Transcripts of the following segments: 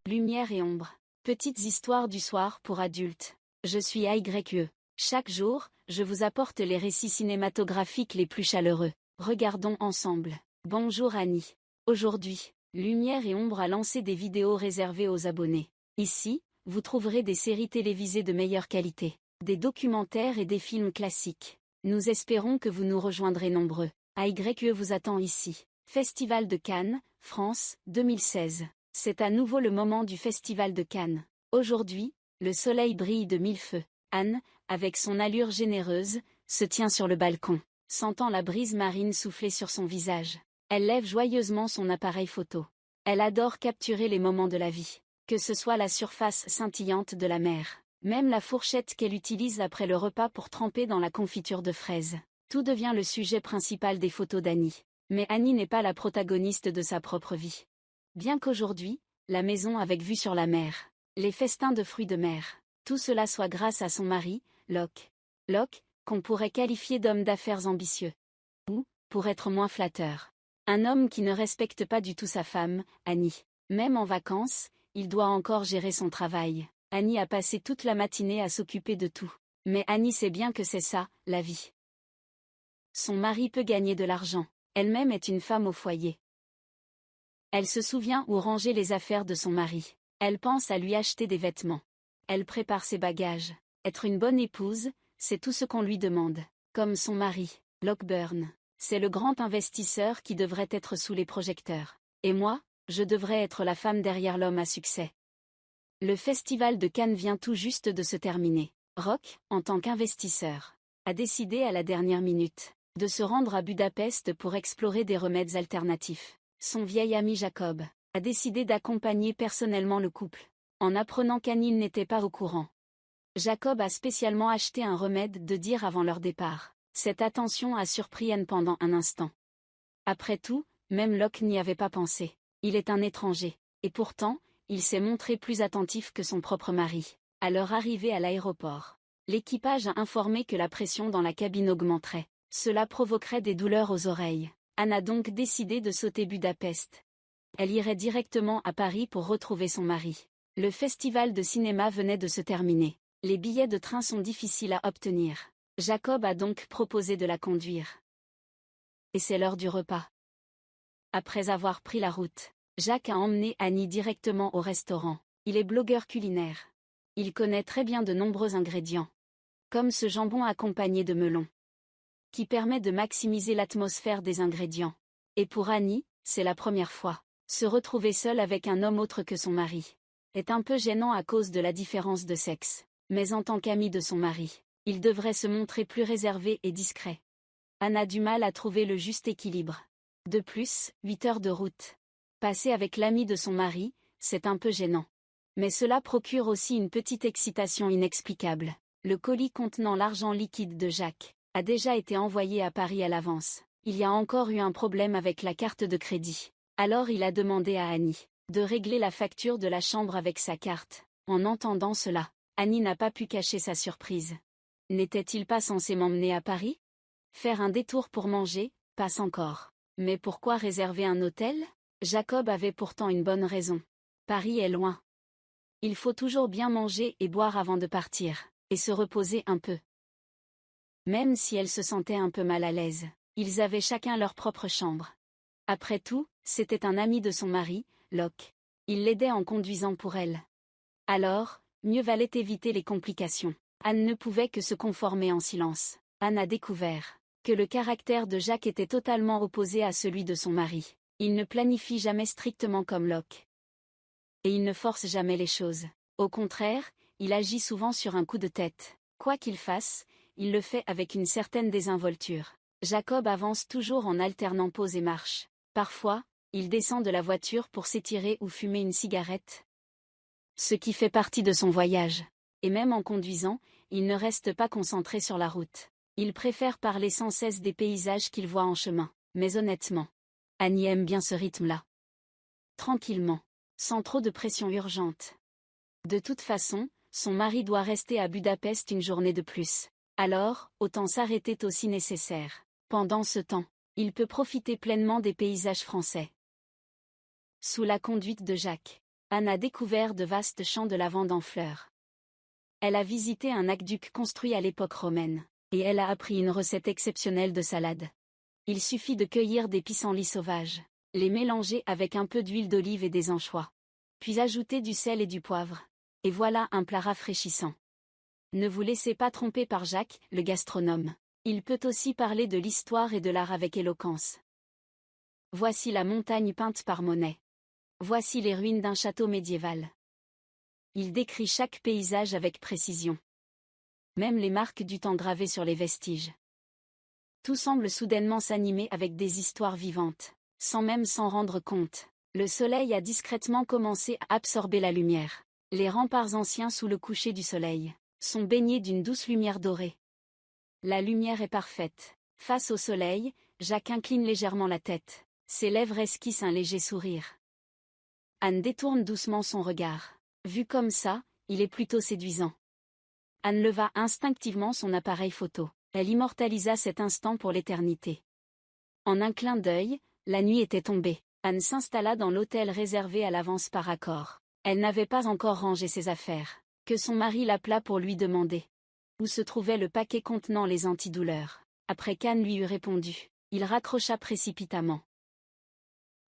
Lumière et ombre. Petites histoires du soir pour adultes. Je suis AYE. Chaque jour, je vous apporte les récits cinématographiques les plus chaleureux. Regardons ensemble. Bonjour Annie. Aujourd'hui, Lumière et ombre a lancé des vidéos réservées aux abonnés. Ici, vous trouverez des séries télévisées de meilleure qualité, des documentaires et des films classiques. Nous espérons que vous nous rejoindrez nombreux. AYE vous attend ici. Festival de Cannes, France, 2016. C'est à nouveau le moment du Festival de Cannes. Aujourd'hui, le soleil brille de mille feux. Anne, avec son allure généreuse, se tient sur le balcon, sentant la brise marine souffler sur son visage. Elle lève joyeusement son appareil photo. Elle adore capturer les moments de la vie, que ce soit la surface scintillante de la mer, même la fourchette qu'elle utilise après le repas pour tremper dans la confiture de fraises. Tout devient le sujet principal des photos d'Annie. Mais Annie n'est pas la protagoniste de sa propre vie. Bien qu'aujourd'hui, la maison avec vue sur la mer, les festins de fruits de mer, tout cela soit grâce à son mari, Locke. Locke, qu'on pourrait qualifier d'homme d'affaires ambitieux. Ou, pour être moins flatteur, un homme qui ne respecte pas du tout sa femme, Annie. Même en vacances, il doit encore gérer son travail. Annie a passé toute la matinée à s'occuper de tout. Mais Annie sait bien que c'est ça, la vie. Son mari peut gagner de l'argent. Elle-même est une femme au foyer. Elle se souvient où ranger les affaires de son mari. Elle pense à lui acheter des vêtements. Elle prépare ses bagages. Être une bonne épouse, c'est tout ce qu'on lui demande. Comme son mari, Lockburn. C'est le grand investisseur qui devrait être sous les projecteurs. Et moi, je devrais être la femme derrière l'homme à succès. Le festival de Cannes vient tout juste de se terminer. Rock, en tant qu'investisseur, a décidé à la dernière minute de se rendre à Budapest pour explorer des remèdes alternatifs. Son vieil ami Jacob a décidé d'accompagner personnellement le couple, en apprenant qu'Annie n'était pas au courant. Jacob a spécialement acheté un remède de dire avant leur départ. Cette attention a surpris Anne pendant un instant. Après tout, même Locke n'y avait pas pensé. Il est un étranger, et pourtant, il s'est montré plus attentif que son propre mari. À leur arrivée à l'aéroport, l'équipage a informé que la pression dans la cabine augmenterait. Cela provoquerait des douleurs aux oreilles. Anne a donc décidé de sauter Budapest. Elle irait directement à Paris pour retrouver son mari. Le festival de cinéma venait de se terminer. Les billets de train sont difficiles à obtenir. Jacob a donc proposé de la conduire. Et c'est l'heure du repas. Après avoir pris la route, Jacques a emmené Annie directement au restaurant. Il est blogueur culinaire. Il connaît très bien de nombreux ingrédients, comme ce jambon accompagné de melon, qui permet de maximiser l'atmosphère des ingrédients. Et pour Annie, c'est la première fois. Se retrouver seule avec un homme autre que son mari est un peu gênant à cause de la différence de sexe. Mais en tant qu'amie de son mari, il devrait se montrer plus réservé et discret. Anne a du mal à trouver le juste équilibre. De plus, 8 heures de route passées avec l'ami de son mari, c'est un peu gênant. Mais cela procure aussi une petite excitation inexplicable. Le colis contenant l'argent liquide de Jacques a déjà été envoyé à Paris à l'avance. Il y a encore eu un problème avec la carte de crédit. Alors il a demandé à Annie de régler la facture de la chambre avec sa carte. En entendant cela, Annie n'a pas pu cacher sa surprise. N'était-il pas censé m'emmener à Paris? Faire un détour pour manger, passe encore. Mais pourquoi réserver un hôtel? Jacob avait pourtant une bonne raison. Paris est loin. Il faut toujours bien manger et boire avant de partir, et se reposer un peu. Même si elle se sentait un peu mal à l'aise, ils avaient chacun leur propre chambre. Après tout, c'était un ami de son mari, Locke. Il l'aidait en conduisant pour elle. Alors, mieux valait éviter les complications. Anne ne pouvait que se conformer en silence. Anne a découvert que le caractère de Jacques était totalement opposé à celui de son mari. Il ne planifie jamais strictement comme Locke. Et il ne force jamais les choses. Au contraire, il agit souvent sur un coup de tête. Quoi qu'il fasse, il le fait avec une certaine désinvolture. Jacob avance toujours en alternant pause et marche. Parfois, il descend de la voiture pour s'étirer ou fumer une cigarette. Ce qui fait partie de son voyage. Et même en conduisant, il ne reste pas concentré sur la route. Il préfère parler sans cesse des paysages qu'il voit en chemin. Mais honnêtement, Annie aime bien ce rythme-là. Tranquillement, sans trop de pression urgente. De toute façon, son mari doit rester à Budapest une journée de plus. Alors, autant s'arrêter tôt si nécessaire. Pendant ce temps, il peut profiter pleinement des paysages français. Sous la conduite de Jacques, Anne a découvert de vastes champs de lavande en fleurs. Elle a visité un aqueduc construit à l'époque romaine, et elle a appris une recette exceptionnelle de salade. Il suffit de cueillir des pissenlits sauvages, les mélanger avec un peu d'huile d'olive et des anchois. Puis ajouter du sel et du poivre. Et voilà un plat rafraîchissant. Ne vous laissez pas tromper par Jacques, le gastronome. Il peut aussi parler de l'histoire et de l'art avec éloquence. Voici la montagne peinte par Monet. Voici les ruines d'un château médiéval. Il décrit chaque paysage avec précision. Même les marques du temps gravées sur les vestiges. Tout semble soudainement s'animer avec des histoires vivantes, sans même s'en rendre compte. Le soleil a discrètement commencé à absorber la lumière. Les remparts anciens sous le coucher du soleil sont baignés d'une douce lumière dorée. La lumière est parfaite. Face au soleil, Jacques incline légèrement la tête. Ses lèvres esquissent un léger sourire. Anne détourne doucement son regard. Vu comme ça, il est plutôt séduisant. Anne leva instinctivement son appareil photo. Elle immortalisa cet instant pour l'éternité. En un clin d'œil, la nuit était tombée. Anne s'installa dans l'hôtel réservé à l'avance par accord. Elle n'avait pas encore rangé ses affaires, que son mari l'appela pour lui demander où se trouvait le paquet contenant les antidouleurs. Après qu'Anne lui eut répondu, il raccrocha précipitamment.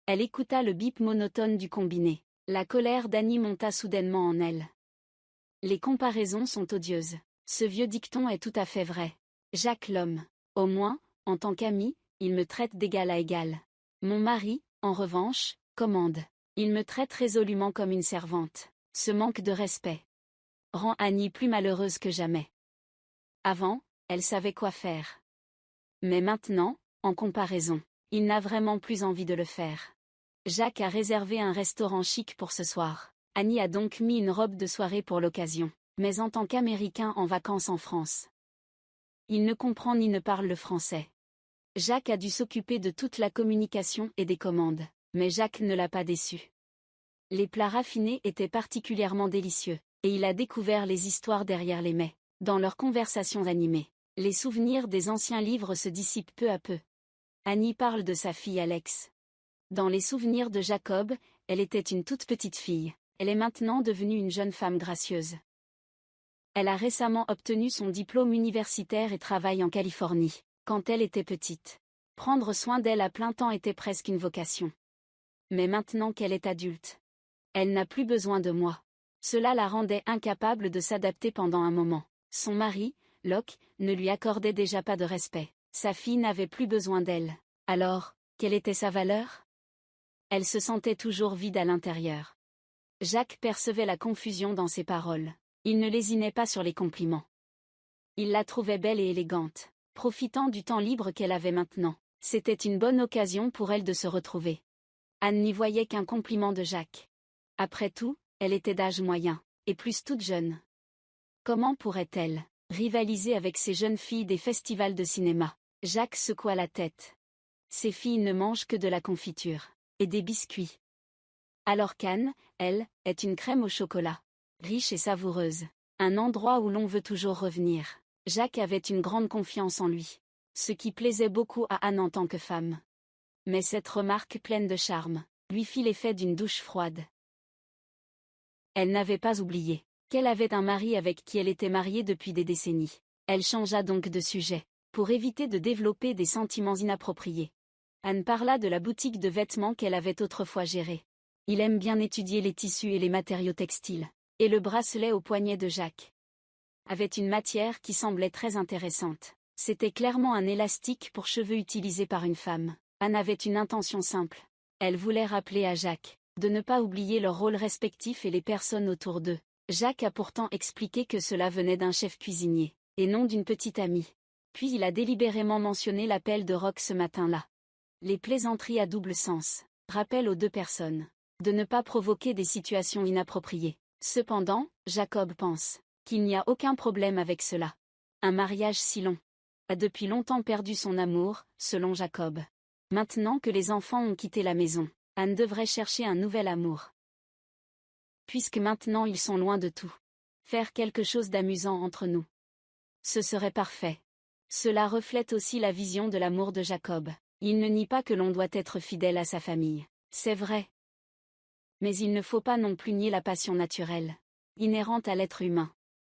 Elle écouta le bip monotone du combiné. La colère d'Annie monta soudainement en elle. Les comparaisons sont odieuses. Ce vieux dicton est tout à fait vrai. Jacques l'homme. Au moins, en tant qu'ami, il me traite d'égal à égal. Mon mari, en revanche, commande. Il me traite résolument comme une servante. Ce manque de respect rend Annie plus malheureuse que jamais. Avant, elle savait quoi faire. Mais maintenant, en comparaison, il n'a vraiment plus envie de le faire. Jacques a réservé un restaurant chic pour ce soir. Annie a donc mis une robe de soirée pour l'occasion, mais en tant qu'Américain en vacances en France. Il ne comprend ni ne parle le français. Jacques a dû s'occuper de toute la communication et des commandes, mais Jacques ne l'a pas déçu. Les plats raffinés étaient particulièrement délicieux, et il a découvert les histoires derrière les mets. Dans leurs conversations animées, les souvenirs des anciens livres se dissipent peu à peu. Annie parle de sa fille Alex. Dans les souvenirs de Jacob, elle était une toute petite fille. Elle est maintenant devenue une jeune femme gracieuse. Elle a récemment obtenu son diplôme universitaire et travaille en Californie. Quand elle était petite, prendre soin d'elle à plein temps était presque une vocation. Mais maintenant qu'elle est adulte, elle n'a plus besoin de moi. Cela la rendait incapable de s'adapter pendant un moment. Son mari, Locke, ne lui accordait déjà pas de respect. Sa fille n'avait plus besoin d'elle. Alors, quelle était sa valeur? Elle se sentait toujours vide à l'intérieur. Jacques percevait la confusion dans ses paroles. Il ne lésinait pas sur les compliments. Il la trouvait belle et élégante, profitant du temps libre qu'elle avait maintenant. C'était une bonne occasion pour elle de se retrouver. Anne n'y voyait qu'un compliment de Jacques. Après tout, elle était d'âge moyen, et plus toute jeune. Comment pourrait-elle rivaliser avec ces jeunes filles des festivals de cinéma? Jacques secoua la tête. Ces filles ne mangent que de la confiture et des biscuits. Alors qu'Anne, elle, est une crème au chocolat, riche et savoureuse, un endroit où l'on veut toujours revenir. Jacques avait une grande confiance en lui, ce qui plaisait beaucoup à Anne en tant que femme. Mais cette remarque pleine de charme lui fit l'effet d'une douche froide. Elle n'avait pas oublié qu'elle avait un mari avec qui elle était mariée depuis des décennies. Elle changea donc de sujet, pour éviter de développer des sentiments inappropriés. Anne parla de la boutique de vêtements qu'elle avait autrefois gérée. Il aime bien étudier les tissus et les matériaux textiles. Et le bracelet au poignet de Jacques avait une matière qui semblait très intéressante. C'était clairement un élastique pour cheveux utilisé par une femme. Anne avait une intention simple. Elle voulait rappeler à Jacques de ne pas oublier leurs rôles respectifs et les personnes autour d'eux. Jacques a pourtant expliqué que cela venait d'un chef cuisinier, et non d'une petite amie. Puis il a délibérément mentionné l'appel de Rock ce matin-là. Les plaisanteries à double sens rappellent aux deux personnes de ne pas provoquer des situations inappropriées. Cependant, Jacob pense qu'il n'y a aucun problème avec cela. Un mariage si long a depuis longtemps perdu son amour, selon Jacob. Maintenant que les enfants ont quitté la maison, Anne devrait chercher un nouvel amour. Puisque maintenant ils sont loin de tout. Faire quelque chose d'amusant entre nous. Ce serait parfait. Cela reflète aussi la vision de l'amour de Jacob. Il ne nie pas que l'on doit être fidèle à sa famille. C'est vrai. Mais il ne faut pas non plus nier la passion naturelle, inhérente à l'être humain.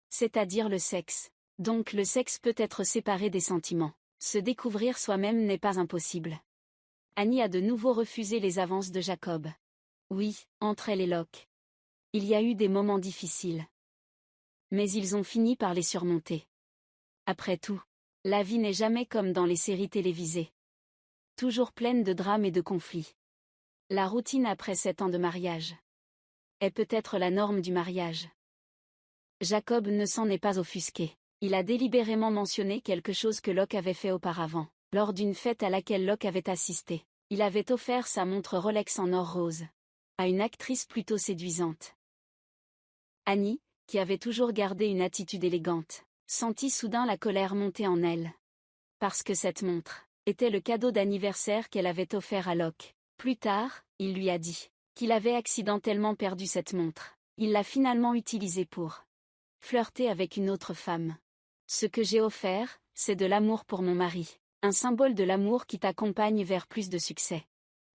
C'est-à-dire le sexe. Donc le sexe peut être séparé des sentiments. Se découvrir soi-même n'est pas impossible. Annie a de nouveau refusé les avances de Jacob. Oui, entre elle et Locke. Il y a eu des moments difficiles. Mais ils ont fini par les surmonter. Après tout, la vie n'est jamais comme dans les séries télévisées. Toujours pleine de drames et de conflits. La routine après 7 ans de mariage est peut-être la norme du mariage. Jacob ne s'en est pas offusqué. Il a délibérément mentionné quelque chose que Locke avait fait auparavant, lors d'une fête à laquelle Locke avait assisté. Il avait offert sa montre Rolex en or rose à une actrice plutôt séduisante. Annie, qui avait toujours gardé une attitude élégante, sentit soudain la colère monter en elle. Parce que cette montre était le cadeau d'anniversaire qu'elle avait offert à Locke. Plus tard, il lui a dit qu'il avait accidentellement perdu cette montre. Il l'a finalement utilisée pour flirter avec une autre femme. Ce que j'ai offert, c'est de l'amour pour mon mari, un symbole de l'amour qui t'accompagne vers plus de succès.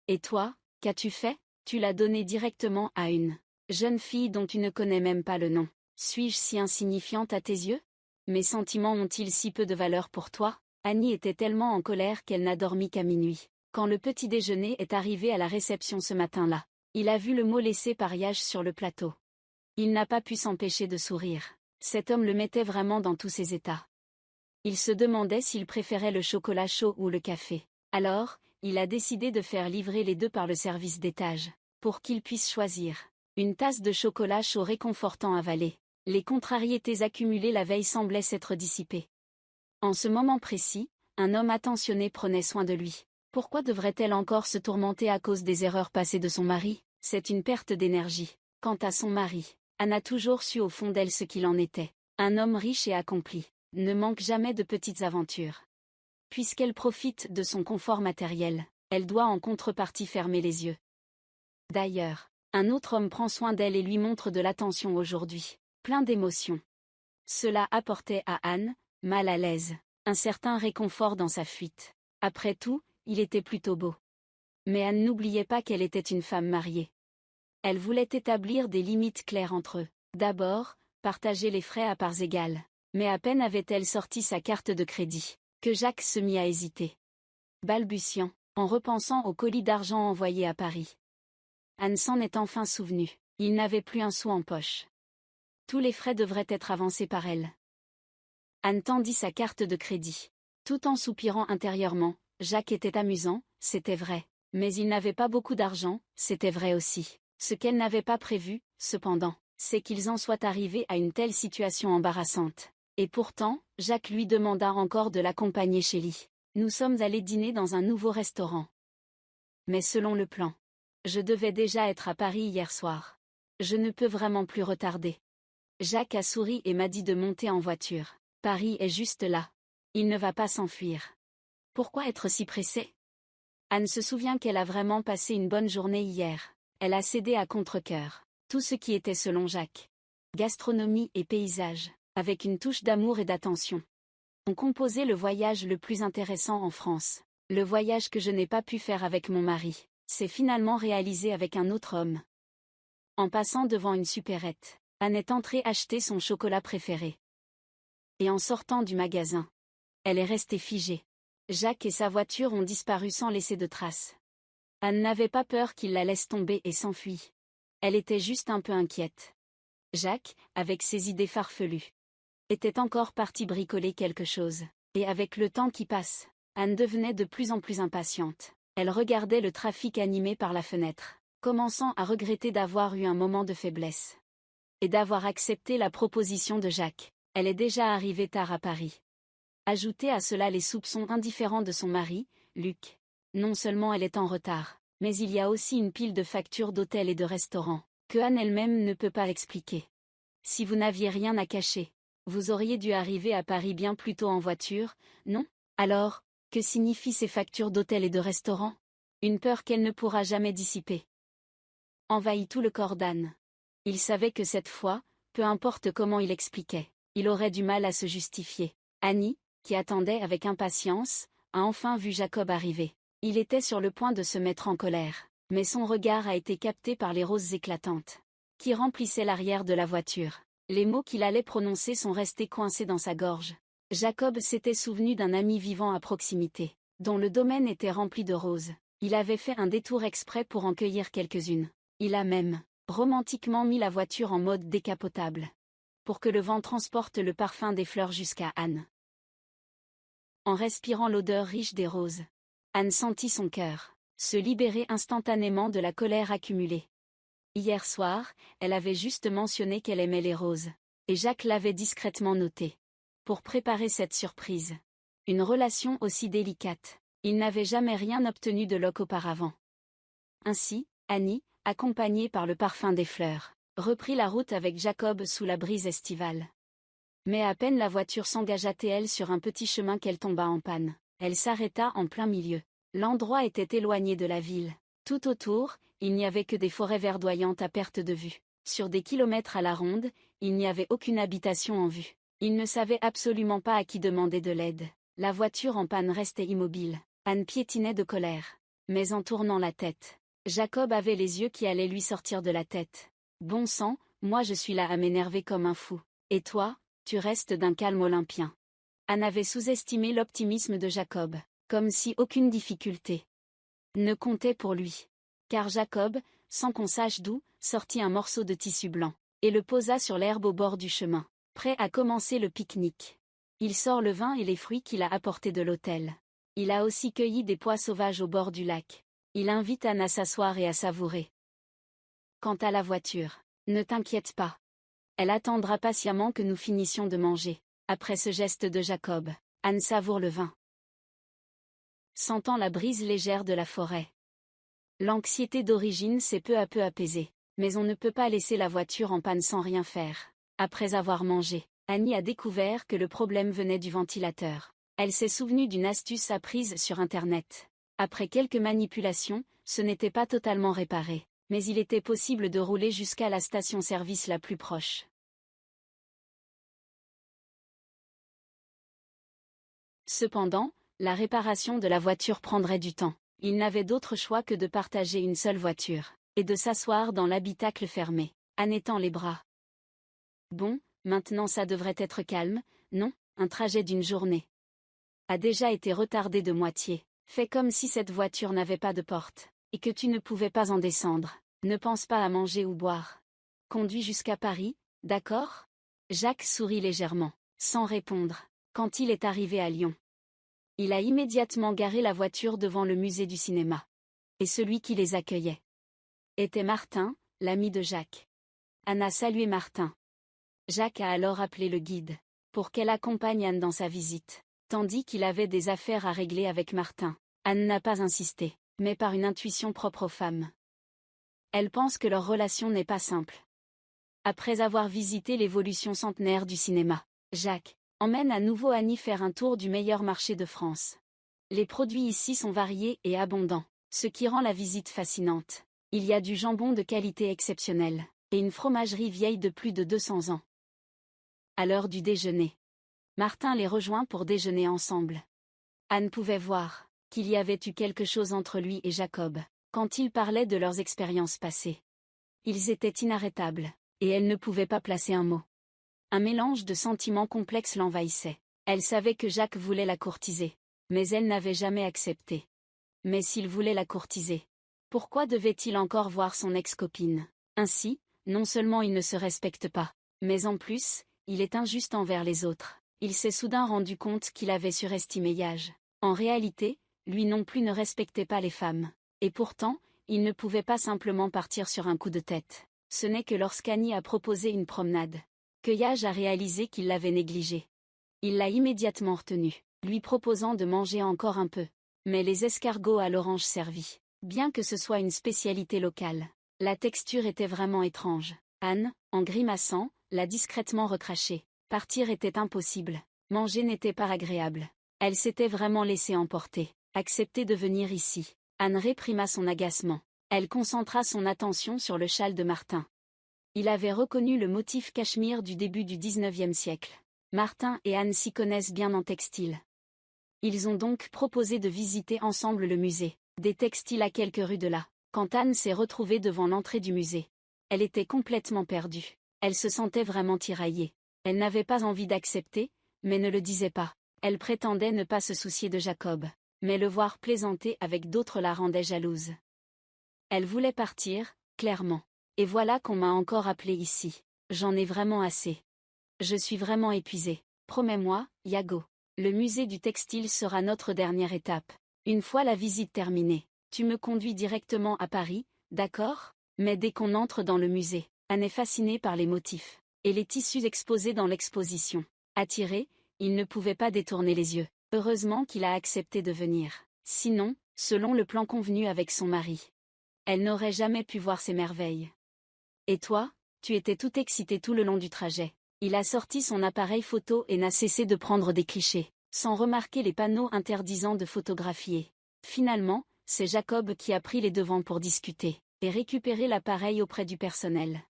Et toi, qu'as-tu fait? Tu l'as donné directement à une jeune fille dont tu ne connais même pas le nom. Suis-je si insignifiante à tes yeux? Mes sentiments ont-ils si peu de valeur pour toi? Annie était tellement en colère qu'elle n'a dormi qu'à minuit. Quand le petit déjeuner est arrivé à la réception ce matin-là, il a vu le mot laissé pariage sur le plateau. Il n'a pas pu s'empêcher de sourire. Cet homme le mettait vraiment dans tous ses états. Il se demandait s'il préférait le chocolat chaud ou le café. Alors, il a décidé de faire livrer les deux par le service d'étage, pour qu'il puisse choisir une tasse de chocolat chaud réconfortant à avaler. Les contrariétés accumulées la veille semblaient s'être dissipées. En ce moment précis, un homme attentionné prenait soin de lui. Pourquoi devrait-elle encore se tourmenter à cause des erreurs passées de son mari? C'est une perte d'énergie. Quant à son mari, Anne a toujours su au fond d'elle ce qu'il en était. Un homme riche et accompli ne manque jamais de petites aventures. Puisqu'elle profite de son confort matériel, elle doit en contrepartie fermer les yeux. D'ailleurs, un autre homme prend soin d'elle et lui montre de l'attention aujourd'hui, plein d'émotions. Cela apportait à Anne, mal à l'aise, un certain réconfort dans sa fuite. Après tout, il était plutôt beau. Mais Anne n'oubliait pas qu'elle était une femme mariée. Elle voulait établir des limites claires entre eux. D'abord, partager les frais à parts égales. Mais à peine avait-elle sorti sa carte de crédit, que Jacques se mit à hésiter. Balbutiant, en repensant au colis d'argent envoyé à Paris. Anne s'en est enfin souvenue. Il n'avait plus un sou en poche. Tous les frais devraient être avancés par elle. Anne tendit sa carte de crédit. Tout en soupirant intérieurement, Jacques était amusant, c'était vrai. Mais il n'avait pas beaucoup d'argent, c'était vrai aussi. Ce qu'elle n'avait pas prévu, cependant, c'est qu'ils en soient arrivés à une telle situation embarrassante. Et pourtant, Jacques lui demanda encore de l'accompagner chez lui. Nous sommes allés dîner dans un nouveau restaurant. Mais selon le plan, je devais déjà être à Paris hier soir. Je ne peux vraiment plus retarder. Jacques a souri et m'a dit de monter en voiture. Paris est juste là. Il ne va pas s'enfuir. Pourquoi être si pressé? Anne se souvient qu'elle a vraiment passé une bonne journée hier. Elle a cédé à contre-cœur tout ce qui était selon Jacques. Gastronomie et paysage, avec une touche d'amour et d'attention, ont composé le voyage le plus intéressant en France. Le voyage que je n'ai pas pu faire avec mon mari, s'est finalement réalisé avec un autre homme. En passant devant une supérette, Anne est entrée acheter son chocolat préféré. Et en sortant du magasin, elle est restée figée. Jacques et sa voiture ont disparu sans laisser de traces. Anne n'avait pas peur qu'il la laisse tomber et s'enfuit. Elle était juste un peu inquiète. Jacques, avec ses idées farfelues, était encore parti bricoler quelque chose. Et avec le temps qui passe, Anne devenait de plus en plus impatiente. Elle regardait le trafic animé par la fenêtre, commençant à regretter d'avoir eu un moment de faiblesse. Et d'avoir accepté la proposition de Jacques. Elle est déjà arrivée tard à Paris. Ajoutez à cela les soupçons indifférents de son mari, Luc. Non seulement elle est en retard, mais il y a aussi une pile de factures d'hôtels et de restaurants, que Anne elle-même ne peut pas expliquer. Si vous n'aviez rien à cacher, vous auriez dû arriver à Paris bien plus tôt en voiture, non? Alors, que signifient ces factures d'hôtels et de restaurants? Une peur qu'elle ne pourra jamais dissiper envahit tout le corps d'Anne. Il savait que cette fois, peu importe comment il expliquait, il aurait du mal à se justifier. Annie, qui attendait avec impatience, a enfin vu Jacob arriver. Il était sur le point de se mettre en colère, Mais son regard a été capté par les roses éclatantes qui remplissaient l'arrière de la voiture. Les mots qu'il allait prononcer sont restés coincés dans sa gorge. Jacob s'était souvenu d'un ami vivant à proximité, dont le domaine était rempli de roses. Il avait fait un détour exprès pour en cueillir quelques-unes. Il a même, romantiquement mis la voiture en mode décapotable, pour que le vent transporte le parfum des fleurs jusqu'à Anne. En respirant l'odeur riche des roses, Anne sentit son cœur se libérer instantanément de la colère accumulée. Hier soir, elle avait juste mentionné qu'elle aimait les roses, et Jacques l'avait discrètement noté. Pour préparer cette surprise. Une relation aussi délicate, il n'avait jamais rien obtenu de Locke auparavant. Ainsi, Annie, accompagnée par le parfum des fleurs, reprit la route avec Jacob sous la brise estivale. Mais à peine la voiture s'engagea-t-elle sur un petit chemin qu'elle tomba en panne. Elle s'arrêta en plein milieu. L'endroit était éloigné de la ville. Tout autour, il n'y avait que des forêts verdoyantes à perte de vue. Sur des kilomètres à la ronde, il n'y avait aucune habitation en vue. Il ne savait absolument pas à qui demander de l'aide. La voiture en panne restait immobile. Anne piétinait de colère. Mais en tournant la tête, Jacob avait les yeux qui allaient lui sortir de la tête. Bon sang, moi je suis là à m'énerver comme un fou. Et toi, tu restes d'un calme olympien. Anne avait sous-estimé l'optimisme de Jacob, comme si aucune difficulté ne comptait pour lui. Car Jacob, sans qu'on sache d'où, sortit un morceau de tissu blanc, et le posa sur l'herbe au bord du chemin, prêt à commencer le pique-nique. Il sort le vin et les fruits qu'il a apportés de l'hôtel. Il a aussi cueilli des pois sauvages au bord du lac. Il invite Anne à s'asseoir et à savourer. Quant à la voiture, ne t'inquiète pas. Elle attendra patiemment que nous finissions de manger. Après ce geste de Jacob, Anne savoure le vin, sentant la brise légère de la forêt. L'anxiété d'origine s'est peu à peu apaisée, mais on ne peut pas laisser la voiture en panne sans rien faire. Après avoir mangé, Annie a découvert que le problème venait du ventilateur. Elle s'est souvenue d'une astuce apprise sur Internet. Après quelques manipulations, ce n'était pas totalement réparé, mais il était possible de rouler jusqu'à la station-service la plus proche. Cependant, la réparation de la voiture prendrait du temps. Il n'avait d'autre choix que de partager une seule voiture, et de s'asseoir dans l'habitacle fermé, en étendant les bras. Bon, maintenant ça devrait être calme, non? Un trajet d'une journée a déjà été retardé de moitié. Fais comme si cette voiture n'avait pas de porte, et que tu ne pouvais pas en descendre. Ne pense pas à manger ou boire. Conduis jusqu'à Paris, d'accord? Jacques sourit légèrement, sans répondre, quand il est arrivé à Lyon. Il a immédiatement garé la voiture devant le musée du cinéma. Et celui qui les accueillait était Martin, l'ami de Jacques. Anne a salué Martin. Jacques a alors appelé le guide, pour qu'elle accompagne Anne dans sa visite. Tandis qu'il avait des affaires à régler avec Martin, Anne n'a pas insisté, mais par une intuition propre aux femmes. Elle pense que leur relation n'est pas simple. Après avoir visité l'évolution centenaire du cinéma, Jacques emmène à nouveau Annie faire un tour du meilleur marché de France. Les produits ici sont variés et abondants, ce qui rend la visite fascinante. Il y a du jambon de qualité exceptionnelle, et une fromagerie vieille de plus de 200 ans. À l'heure du déjeuner, Martin les rejoint pour déjeuner ensemble. Anne pouvait voir qu'il y avait eu quelque chose entre lui et Jacob, quand ils parlaient de leurs expériences passées. Ils étaient inarrêtables, et elle ne pouvait pas placer un mot. Un mélange de sentiments complexes l'envahissait. Elle savait que Jacques voulait la courtiser, mais elle n'avait jamais accepté. Mais s'il voulait la courtiser, pourquoi devait-il encore voir son ex-copine? Ainsi, non seulement il ne se respecte pas, mais en plus, il est injuste envers les autres. Il s'est soudain rendu compte qu'il avait surestimé Yage. En réalité, lui non plus ne respectait pas les femmes. Et pourtant, il ne pouvait pas simplement partir sur un coup de tête. Ce n'est que lorsqu'Annie a proposé une promenade que Yage a réalisé qu'il l'avait négligée. Il l'a immédiatement retenu, lui proposant de manger encore un peu. Mais les escargots à l'orange servis, bien que ce soit une spécialité locale, la texture était vraiment étrange. Anne, en grimaçant, l'a discrètement recraché. Partir était impossible, manger n'était pas agréable. Elle s'était vraiment laissée emporter. Accepter de venir ici. Anne réprima son agacement. Elle concentra son attention sur le châle de Martin. Il avait reconnu le motif cachemire du début du XIXe siècle. Martin et Anne s'y connaissent bien en textile. Ils ont donc proposé de visiter ensemble le musée des textiles à quelques rues de là. Quand Anne s'est retrouvée devant l'entrée du musée, elle était complètement perdue. Elle se sentait vraiment tiraillée. Elle n'avait pas envie d'accepter, mais ne le disait pas. Elle prétendait ne pas se soucier de Jacob, mais le voir plaisanter avec d'autres la rendait jalouse. Elle voulait partir, clairement. Et voilà qu'on m'a encore appelée ici. J'en ai vraiment assez. Je suis vraiment épuisée. Promets-moi, Yago. Le musée du textile sera notre dernière étape. Une fois la visite terminée, tu me conduis directement à Paris, d'accord? Mais dès qu'on entre dans le musée, Anne est fascinée par les motifs et les tissus exposés dans l'exposition. Attiré, il ne pouvait pas détourner les yeux. Heureusement qu'il a accepté de venir. Sinon, selon le plan convenu avec son mari, elle n'aurait jamais pu voir ces merveilles. Et toi, tu étais tout excité tout le long du trajet. Il a sorti son appareil photo et n'a cessé de prendre des clichés, sans remarquer les panneaux interdisant de photographier. Finalement, c'est Jacob qui a pris les devants pour discuter et récupérer l'appareil auprès du personnel.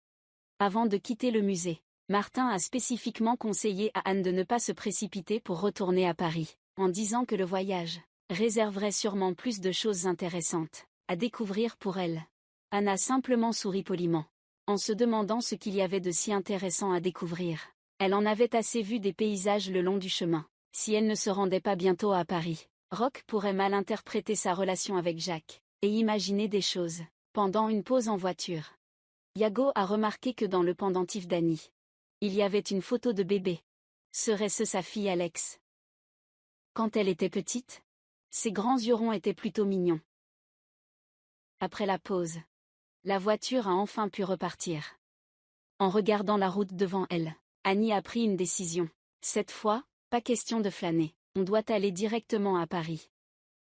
Avant de quitter le musée, Martin a spécifiquement conseillé à Anne de ne pas se précipiter pour retourner à Paris, en disant que le voyage réserverait sûrement plus de choses intéressantes à découvrir pour elle. Anne a simplement souri poliment, en se demandant ce qu'il y avait de si intéressant à découvrir. Elle en avait assez vu des paysages le long du chemin. Si elle ne se rendait pas bientôt à Paris, Roch pourrait mal interpréter sa relation avec Jacques, et imaginer des choses. Pendant une pause en voiture, Yago a remarqué que dans le pendentif d'Annie, il y avait une photo de bébé. Serait-ce sa fille Alex? Quand elle était petite, ses grands yeux ronds étaient plutôt mignons. Après la pause, la voiture a enfin pu repartir. En regardant la route devant elle, Annie a pris une décision. Cette fois, pas question de flâner, on doit aller directement à Paris.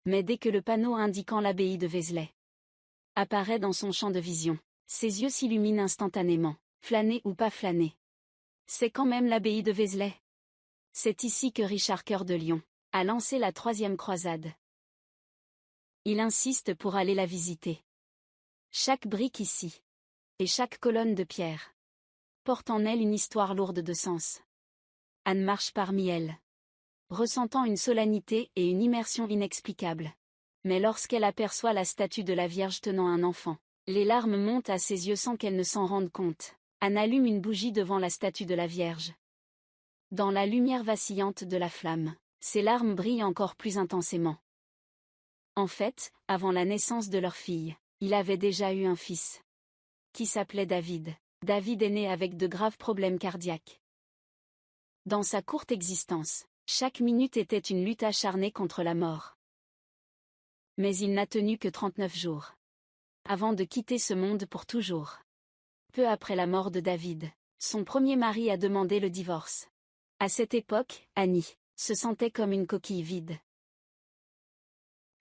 Mais dès que le panneau indiquant l'abbaye de Vézelay apparaît dans son champ de vision, ses yeux s'illuminent instantanément. Flâner ou pas flâner? C'est quand même l'abbaye de Vézelay. C'est ici que Richard Cœur de Lion a lancé la 3e croisade. Il insiste pour aller la visiter. Chaque brique ici, et chaque colonne de pierre, porte en elle une histoire lourde de sens. Anne marche parmi elles, ressentant une solennité et une immersion inexplicables. Mais lorsqu'elle aperçoit la statue de la Vierge tenant un enfant, les larmes montent à ses yeux sans qu'elle ne s'en rende compte. Anne allume une bougie devant la statue de la Vierge. Dans la lumière vacillante de la flamme, ses larmes brillent encore plus intensément. En fait, avant la naissance de leur fille, il avait déjà eu un fils, qui s'appelait David. David est né avec de graves problèmes cardiaques. Dans sa courte existence, chaque minute était une lutte acharnée contre la mort. Mais il n'a tenu que 39 jours, avant de quitter ce monde pour toujours. Peu après la mort de David, son premier mari a demandé le divorce. À cette époque, Annie se sentait comme une coquille vide.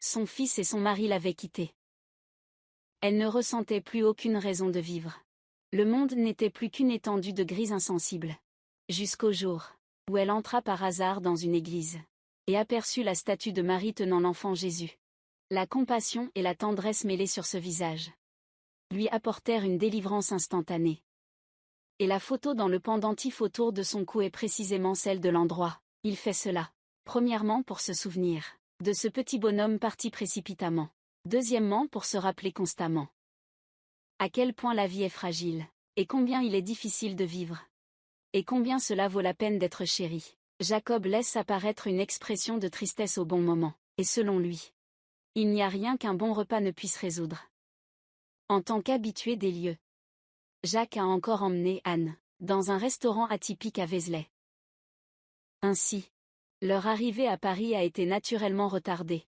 Son fils et son mari l'avaient quittée. Elle ne ressentait plus aucune raison de vivre. Le monde n'était plus qu'une étendue de gris insensible. Jusqu'au jour où elle entra par hasard dans une église et aperçut la statue de Marie tenant l'enfant Jésus. La compassion et la tendresse mêlées sur ce visage lui apportèrent une délivrance instantanée. Et la photo dans le pendentif autour de son cou est précisément celle de l'endroit. Il fait cela, premièrement pour se souvenir de ce petit bonhomme parti précipitamment. Deuxièmement pour se rappeler constamment à quel point la vie est fragile, et combien il est difficile de vivre. Et combien cela vaut la peine d'être chéri. Jacob laisse apparaître une expression de tristesse au bon moment, et selon lui, il n'y a rien qu'un bon repas ne puisse résoudre. En tant qu'habitué des lieux, Jacques a encore emmené Anne dans un restaurant atypique à Vézelay. Ainsi, leur arrivée à Paris a été naturellement retardée.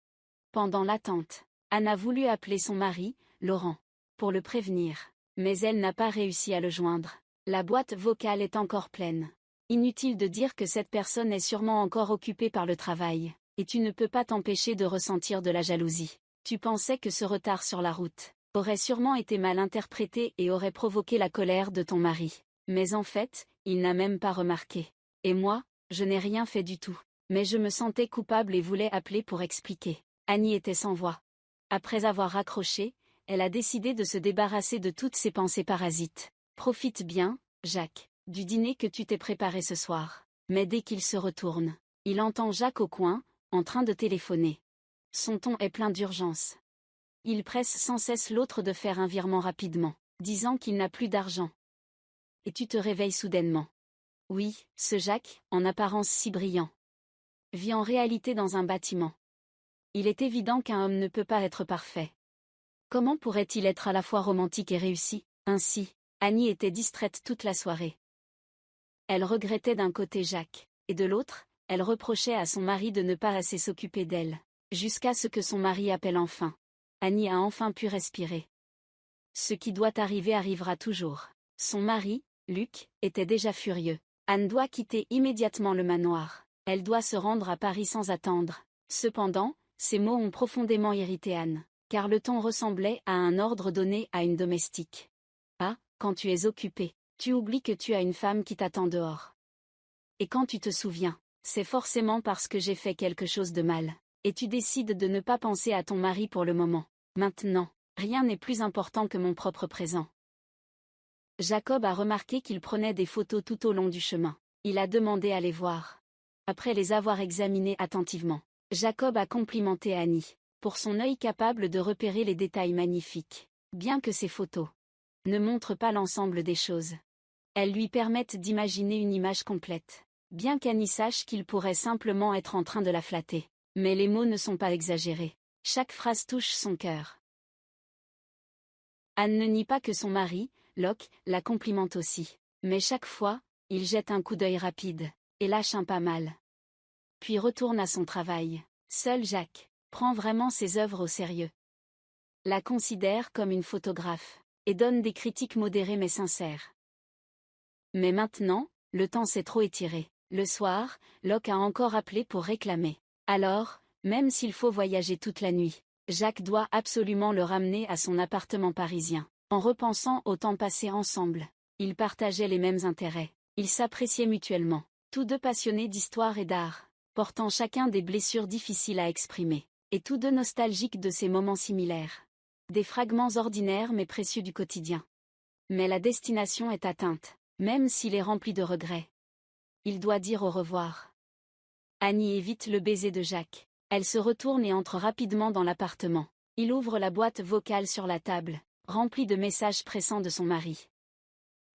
Pendant l'attente, Anne a voulu appeler son mari, Laurent, pour le prévenir, mais elle n'a pas réussi à le joindre. La boîte vocale est encore pleine. Inutile de dire que cette personne est sûrement encore occupée par le travail, et tu ne peux pas t'empêcher de ressentir de la jalousie. Tu pensais que ce retard sur la route aurait sûrement été mal interprété et aurait provoqué la colère de ton mari. Mais en fait, il n'a même pas remarqué. Et moi, je n'ai rien fait du tout. Mais je me sentais coupable et voulais appeler pour expliquer. Annie était sans voix. Après avoir raccroché, elle a décidé de se débarrasser de toutes ses pensées parasites. Profite bien, Jacques, du dîner que tu t'es préparé ce soir. Mais dès qu'il se retourne, il entend Jacques au coin, en train de téléphoner. Son ton est plein d'urgence. Il presse sans cesse l'autre de faire un virement rapidement, disant qu'il n'a plus d'argent. Et tu te réveilles soudainement. Oui, ce Jacques, en apparence si brillant, vit en réalité dans un bâtiment. Il est évident qu'un homme ne peut pas être parfait. Comment pourrait-il être à la fois romantique et réussi? Ainsi, Annie était distraite toute la soirée. Elle regrettait d'un côté Jacques, et de l'autre, elle reprochait à son mari de ne pas assez s'occuper d'elle, jusqu'à ce que son mari appelle enfin. Annie a enfin pu respirer. Ce qui doit arriver arrivera toujours. Son mari, Luc, était déjà furieux. Anne doit quitter immédiatement le manoir. Elle doit se rendre à Paris sans attendre. Cependant, ces mots ont profondément irrité Anne, car le ton ressemblait à un ordre donné à une domestique. Ah, quand tu es occupée, tu oublies que tu as une femme qui t'attend dehors. Et quand tu te souviens, c'est forcément parce que j'ai fait quelque chose de mal, et tu décides de ne pas penser à ton mari pour le moment. Maintenant, rien n'est plus important que mon propre présent. Jacob a remarqué qu'il prenait des photos tout au long du chemin. Il a demandé à les voir. Après les avoir examinées attentivement, Jacob a complimenté Annie pour son œil capable de repérer les détails magnifiques, bien que ces photos ne montrent pas l'ensemble des choses. Elles lui permettent d'imaginer une image complète, bien qu'Annie sache qu'il pourrait simplement être en train de la flatter. Mais les mots ne sont pas exagérés. Chaque phrase touche son cœur. Anne ne nie pas que son mari, Locke, la complimente aussi. Mais chaque fois, il jette un coup d'œil rapide, et lâche un pas mal. Puis retourne à son travail. Seul Jacques prend vraiment ses œuvres au sérieux. La considère comme une photographe, et donne des critiques modérées mais sincères. Mais maintenant, le temps s'est trop étiré. Le soir, Locke a encore appelé pour réclamer. Alors, même s'il faut voyager toute la nuit, Jacques doit absolument le ramener à son appartement parisien. En repensant au temps passé ensemble, ils partageaient les mêmes intérêts, ils s'appréciaient mutuellement, tous deux passionnés d'histoire et d'art, portant chacun des blessures difficiles à exprimer, et tous deux nostalgiques de ces moments similaires. Des fragments ordinaires mais précieux du quotidien. Mais la destination est atteinte, même s'il est rempli de regrets. Il doit dire au revoir. Annie évite le baiser de Jacques. Elle se retourne et entre rapidement dans l'appartement. Il ouvre la boîte vocale sur la table, remplie de messages pressants de son mari.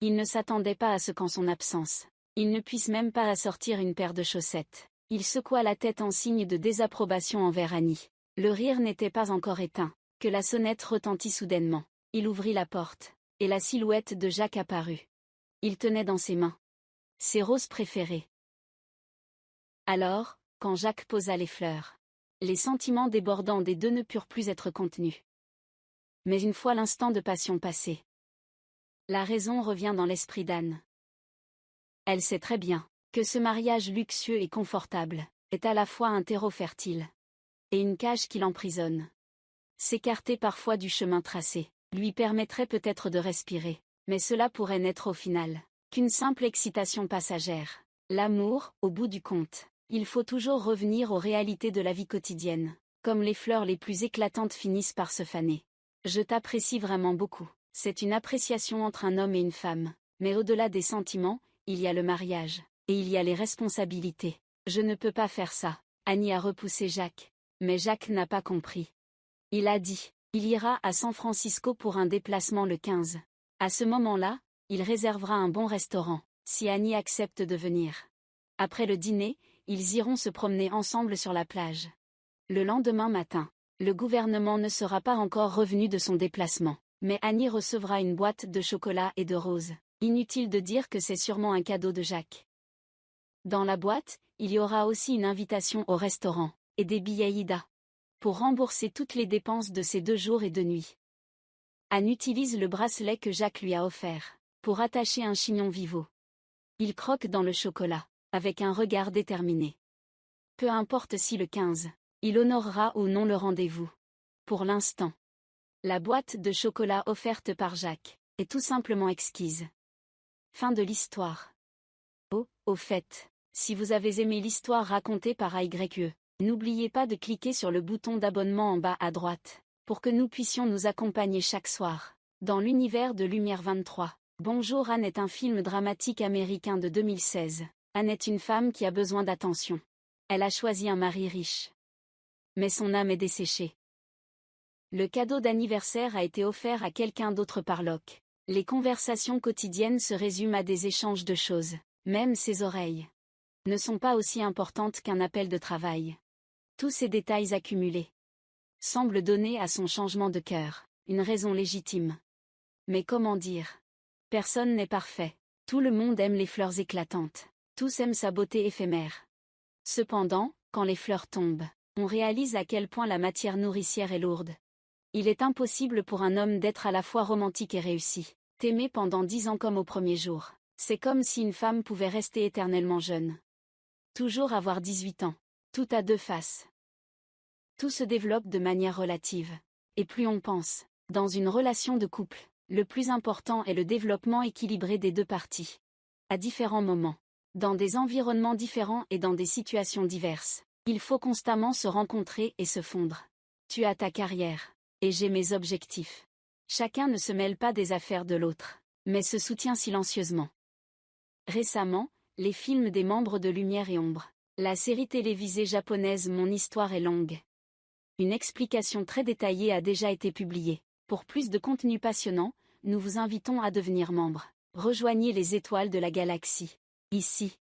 Il ne s'attendait pas à ce qu'en son absence, il ne puisse même pas assortir une paire de chaussettes. Il secoua la tête en signe de désapprobation envers Annie. Le rire n'était pas encore éteint, que la sonnette retentit soudainement. Il ouvrit la porte, et la silhouette de Jacques apparut. Il tenait dans ses mains ses roses préférées. Alors, quand Jacques posa les fleurs, les sentiments débordants des deux ne purent plus être contenus. Mais une fois l'instant de passion passé, la raison revient dans l'esprit d'Anne. Elle sait très bien que ce mariage luxueux et confortable est à la fois un terreau fertile et une cage qui l'emprisonne. S'écarter parfois du chemin tracé lui permettrait peut-être de respirer, mais cela pourrait n'être au final qu'une simple excitation passagère. L'amour, au bout du compte, il faut toujours revenir aux réalités de la vie quotidienne, comme les fleurs les plus éclatantes finissent par se faner. Je t'apprécie vraiment beaucoup. C'est une appréciation entre un homme et une femme, mais au-delà des sentiments, il y a le mariage, et il y a les responsabilités. Je ne peux pas faire ça. Annie a repoussé Jacques, mais Jacques n'a pas compris. Il a dit, il ira à San Francisco pour un déplacement le 15. À ce moment-là, il réservera un bon restaurant, si Annie accepte de venir. Après le dîner, ils iront se promener ensemble sur la plage. Le lendemain matin, le gouvernement ne sera pas encore revenu de son déplacement, mais Annie recevra une boîte de chocolat et de roses. Inutile de dire que c'est sûrement un cadeau de Jacques. Dans la boîte, il y aura aussi une invitation au restaurant, et des billets Ida, pour rembourser toutes les dépenses de ces 2 jours et 2 nuits. Anne utilise le bracelet que Jacques lui a offert, pour attacher un chignon Vivo. Il croque dans le chocolat, avec un regard déterminé. Peu importe si le 15, il honorera ou non le rendez-vous. Pour l'instant, la boîte de chocolat offerte par Jacques est tout simplement exquise. Fin de l'histoire. Oh, au fait, si vous avez aimé l'histoire racontée par AYE, n'oubliez pas de cliquer sur le bouton d'abonnement en bas à droite, pour que nous puissions nous accompagner chaque soir, dans l'univers de Lumière 23. Bonjour Anne est un film dramatique américain de 2016. Anne est une femme qui a besoin d'attention. Elle a choisi un mari riche. Mais son âme est desséchée. Le cadeau d'anniversaire a été offert à quelqu'un d'autre par Locke. Les conversations quotidiennes se résument à des échanges de choses. Même ses oreilles ne sont pas aussi importantes qu'un appel de travail. Tous ces détails accumulés semblent donner à son changement de cœur une raison légitime. Mais comment dire? Personne n'est parfait. Tout le monde aime les fleurs éclatantes. Tous aiment sa beauté éphémère. Cependant, quand les fleurs tombent, on réalise à quel point la matière nourricière est lourde. Il est impossible pour un homme d'être à la fois romantique et réussi. T'aimer pendant 10 ans comme au premier jour. C'est comme si une femme pouvait rester éternellement jeune. Toujours avoir 18 ans. Tout a deux faces. Tout se développe de manière relative. Et plus on pense, dans une relation de couple, le plus important est le développement équilibré des deux parties. À différents moments, dans des environnements différents et dans des situations diverses, il faut constamment se rencontrer et se fondre. Tu as ta carrière, et j'ai mes objectifs. Chacun ne se mêle pas des affaires de l'autre, mais se soutient silencieusement. Récemment, les films des membres de Lumière et Ombre, la série télévisée japonaise Mon histoire est longue. Une explication très détaillée a déjà été publiée. Pour plus de contenu passionnant, nous vous invitons à devenir membre. Rejoignez les étoiles de la galaxie. Ici.